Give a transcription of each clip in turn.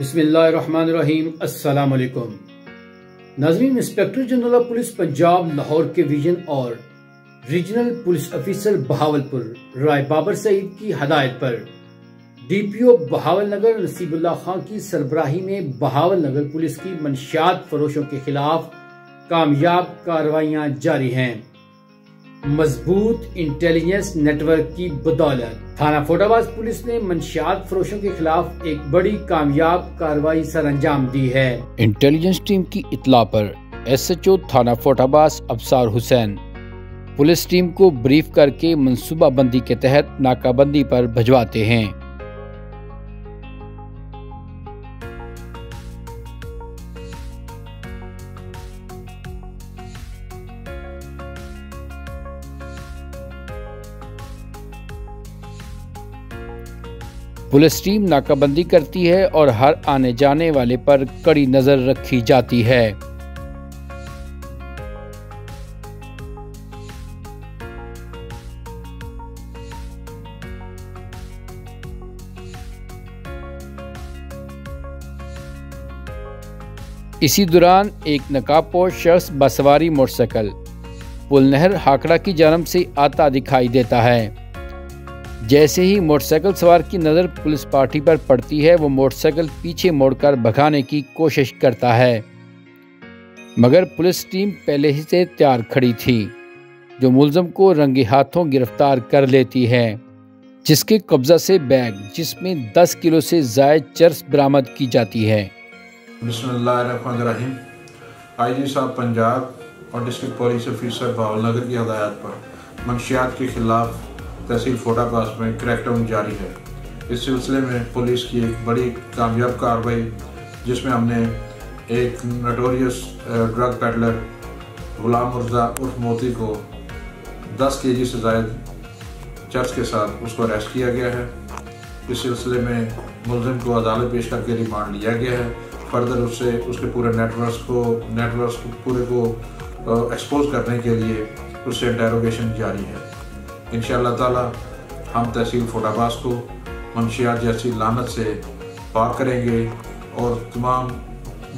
بسم اللہ الرحمن الرحیم۔ السلام علیکم ناظرین، inspector general of police Punjab Lahore کے ویژن اور ریجنل پولیس افیسر بہاولپور رائے بابر سعید کی ہدایت پر ڈی پی او بہاول نگر نصیب اللہ خان کی سربراہی میں بہاول نگر پولیس کی منشیات فروشوں کے خلاف کامیاب کارروائیاں جاری ہیں۔ مضبوط انٹیلیجنس نیٹ ورک کی بدولت تھانہ فورٹ آباد پولیس نے منشیات فروشوں کے خلاف ایک بڑی کامیاب کارروائی سر انجام دی ہے۔ انٹیلیجنس ٹیم کی اطلاع پر ایس ایچ او تھانہ فورٹ آباد ابصار حسین پولیس ٹیم کو بریف کر کے منصوبہ بندی کے تحت ناکہ بندی پر بھجواتے ہیں۔ پولیس ٹیم ناکہ بندی کرتی ہے اور ہر آنے جانے والے پر کڑی نظر رکھی جاتی ہے۔ اسی دوران ایک نقاب پوش شخص بسواری موٹر سائیکل پل نہر ہاکڑا کی جانب سے آتا دکھائی دیتا ہے۔ جیسے ہی موٹر سائیکل سوار کی نظر پولیس پارٹی پر پڑتی ہے، وہ موٹر سائیکل پیچھے موڑ کر بھگانے کی کوشش کرتا ہے، مگر پولیس ٹیم پہلے ہی سے تیار کھڑی تھی، جو ملزم کو رنگے ہاتھوں گرفتار کر لیتی ہے، جس کے قبضہ سے بیگ جس میں 10 کلو سے زائد چرس برآمد کی جاتی ہے۔ بسم اللہ الرحمن الرحیم۔ آئی جی صاحب پنجاب اور district police officer Bahawal Nagar کی ہدایت پر منشیات کے خلاف تحصیل فورٹ آباد میں کریک ڈاؤن جاری ہے۔ اس سلسلے میں پولیس کی ایک بڑی کامیاب کارروائی، جس میں ہم نے ایک notorious drug pedlar Ghulam Mirza عرف موتی کو 10 کے جی سے زائد چرس کے ساتھ اس کو اریسٹ کیا گیا ہے۔ اس سلسلے میں ملزم کو عدالت پیش کر کے ریمانڈ لیا گیا ہے۔ فردر اس کے پورے نیٹ ورکس پورے کو ایکسپوز کرنے کے لیے اس سے انٹیروگیشن جاری ہے۔ انشاءاللہ تعالی ہم تحصیل فورٹ آباد کو منشیات جیسی لعنت سے پاک کریں گے، اور تمام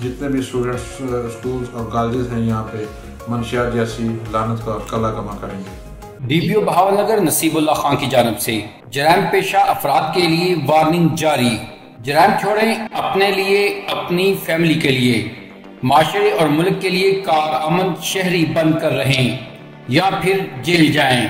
جتنے بھی اسٹوڈنٹس اسکولز اور کالجز ہیں یہاں پہ منشیات جیسی لعنت کا کلا کما کریں گے۔ ڈی پی او بہاول نگر نصیب اللہ خان کی جانب سے جرائم پیشہ افراد کے لیے وارننگ جاری۔ جرائم چھوڑیں، اپنے لیے، اپنی فیملی کے لیے، معاشرے اور ملک کے لیے کارآمد شہری بن کر رہیں یا پھر جیل جائیں۔